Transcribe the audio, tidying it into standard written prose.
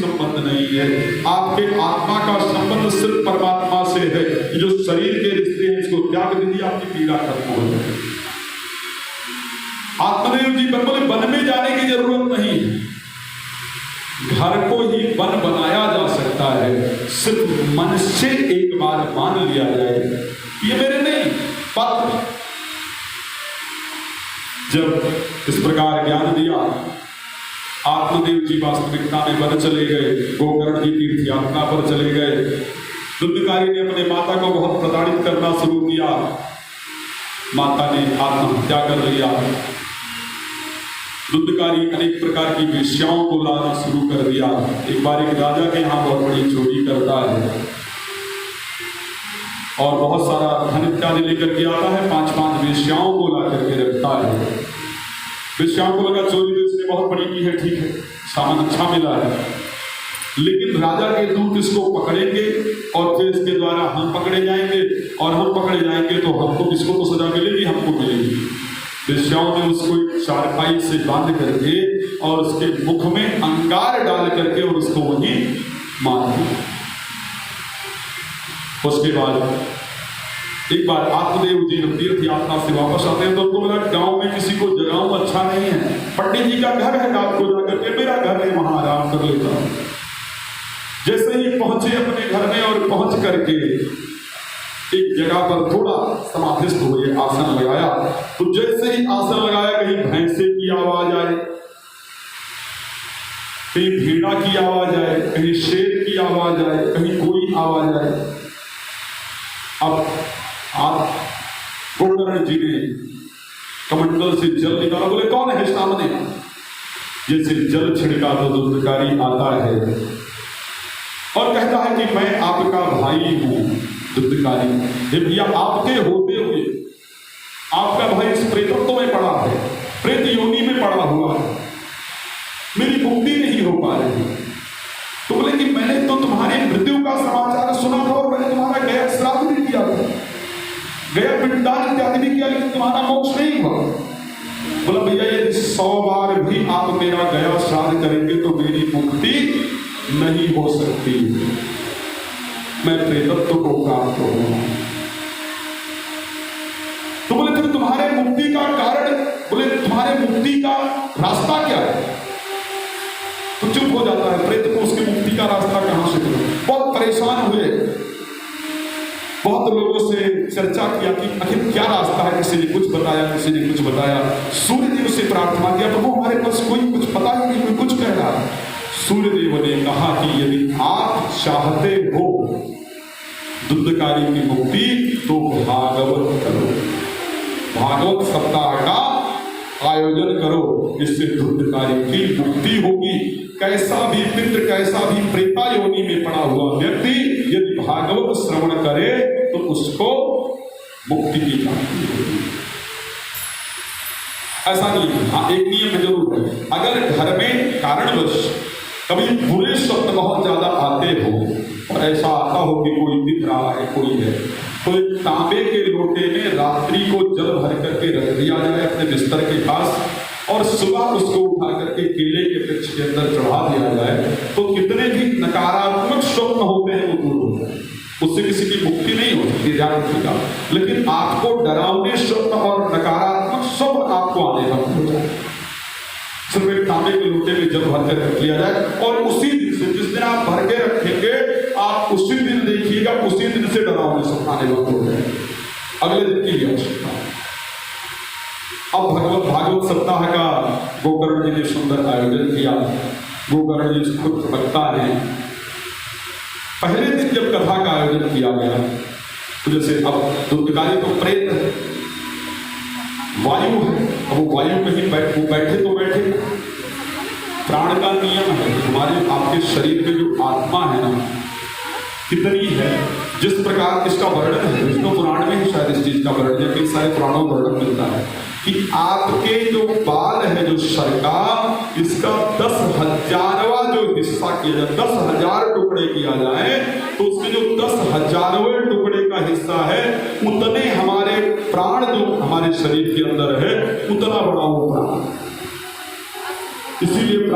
संबंध नहीं है, आपके आत्मा का संबंध सिर्फ परमात्मा से है। जो शरीर के रिश्ते हैं इसको त्याग दीजिए, आपकी पीड़ा खत्म हो जाए। आत्मदेव जी बोले वन में जाने की जरूरत नहीं है, घर को ही वन बनाया जा सकता है, सिर्फ मन से एक बार मान लिया जाए ये मेरे नहीं पत्र। जब इस प्रकार ज्ञान दिया, आत्मदेव जी वास्तविकता में वन चले गए, गोकर्ण जी तीर्थ यात्रा पर चले गए। दुर्गाकारी ने अपने माता को बहुत प्रताड़ित करना शुरू किया, माता ने आत्महत्या कर लिया। दुर्गाकारी अनेक प्रकार की वेश्याओं को लाना शुरू कर दिया। एक बार एक राजा के यहाँ बहुत बड़ी चोरी करता है और बहुत सारा धन इत्यादि लेकर के आता है, 5-5 वेश्याओं को ला करके रखता है। वेश्याओं को लगा चोरी तो इसने बहुत बड़ी की है, ठीक है सामान अच्छा मिला है, लेकिन राजा के दूत इसको पकड़ेंगे और फिर इसके द्वारा हम पकड़े जाएंगे, और हम पकड़े जाएंगे तो हमको किसको तो सजा मिलेगी, हमको मिलेगी। वेश्याओं ने उसको चारपाई से बांध करके और उसके मुख में अंगार डाल करके और उसको वहीं मार दिया। उसके बाद एक बार आत्मदेव जी तीर्थ यात्रा से वापस आते हैं तो उनको लगा गांव में किसी को जगाऊं अच्छा नहीं है, पंडित जी का घर है, रात को जाकर के मेरा घर है वहां आराम कर लेता हूं। जैसे ही पहुंचे अपने घर में और पहुंच करके एक जगह पर थोड़ा समाधिस्थ हुए, आसन लगाया, तो जैसे ही आसन लगाया कहीं भैंसे की आवाज आए, कहीं भेड़ा की आवाज आए, कहीं शेर की आवाज आए, कहीं कोई आवाज आए। अब आप गोकर्ण जी ने कमंडल से जल निकाला, बोले कौन है सामने? जैसे जल छिड़का तो दुर्गाकारी आता है और कहता है कि मैं आपका भाई हूं। दुर्गाकारी, हे भैया आपके होते हुए आपका भाई इस प्रेतत्व में पड़ा है, प्रेत योनि में पड़ा हुआ है, मेरी मुक्ति नहीं हो पा रही। तो बोले कि मैंने तो तुम्हारी मृत्यु का समाचार सुना था और मैंने तुम्हारा गया श्राद्ध भी किया था, गया पिंडदान इत्यादि भी किया, लेकिन तुम्हारा मोक्ष नहीं हुआ। बोला भैया यदि 100 बार भी आप मेरा गया श्राद्ध करेंगे तो मेरी मुक्ति नहीं हो सकती, मैं प्रेतत्व को प्राप्त होऊंगा। तो बोले फिर तुम्हारे मुक्ति का कारण, बोले तुम्हारे मुक्ति का रास्ता क्या है? तो चुप हो जाता है, प्रेत को उसकी मुक्ति का रास्ता कहां से मिले। बहुत परेशान हुए, बहुत लोगों से चर्चा किया कि आखिर क्या रास्ता है, किसी ने कुछ बताया, किसी ने कुछ बताया। सूर्य देव से प्रार्थना किया, प्रभु हमारे पास कोई कुछ पता ही नहीं, कोई कुछ कह रहा है। सूर्य देव ने कहा कि यदि आप चाहते हो दुर्गाकारी की मुक्ति तो भागवत करो, भागवत सप्ताह का आयोजन करो, इससे दुर्गाकारी की मुक्ति होगी। कैसा भी पितृ, कैसा भी प्रेता योनि में पड़ा हुआ व्यक्ति यदि भागवत श्रवण करे तो उसको मुक्ति की प्राप्ति होगी। ऐसा नहीं, हाँ एक नियम जरूर है, अगर घर में कारणवश कभी बुरे स्वप्न बहुत ज्यादा आते हो और ऐसा आता हो कि कोई दिख रहा है, कोई है, तो एक तांबे के लोटे में रात्रि को जल भर करके रख दिया जाए अपने बिस्तर के पास और सुबह उसको उठा करके केले के वृक्ष के अंदर चढ़ा दिया जाए, तो कितने भी नकारात्मक स्वप्न होते हैं वो दूर हो जाए। उससे किसी की मुक्ति नहीं हो सकती, ध्यान रखिएगा। लेकिन आपको डरावने स्वप्न और नकारात्मक स्वप्न आपको आने बंद हो जाए, सिर्फ एक तांबे के लोटे में जल भर कर रख लिया जाए और उसी दिन से, जिस दिन आप भर के रखेंगे आप उसी दिन देखिएगा, उसी दिन से डरावने स्वप्न आने बंद हो जाए, अगले दिन की आवश्यकता। अब भागवत सप्ताह का गोकर्ण जी ने सुंदर आयोजन किया। गोकर्ण जी खुद प्रवक्ता है। पहले दिन जब कथा का आयोजन किया गया तो जैसे अब दुर्गाकारी तो प्रेत है, वायु है, अब वो वायु कहीं बैठे तो बैठे, प्राण का नियम है, हमारे आपके शरीर में जो आत्मा है ना कितनी है, जिस प्रकार इसका वर्णन है विष्णु पुराण में ही शायद इस चीज का वर्णन है, कई सारे पुराणों में वर्णन मिलता है कि आपके जो बाल है, जो सर का, इसका 10,000वां जो हिस्सा किया जाए, 10,000 टुकड़े किया जाए तो उसके जो 10,000वें टुकड़े का हिस्सा है उतने हमारे प्राण जो हमारे शरीर के अंदर है उतना बड़ा वो प्राण, इसीलिए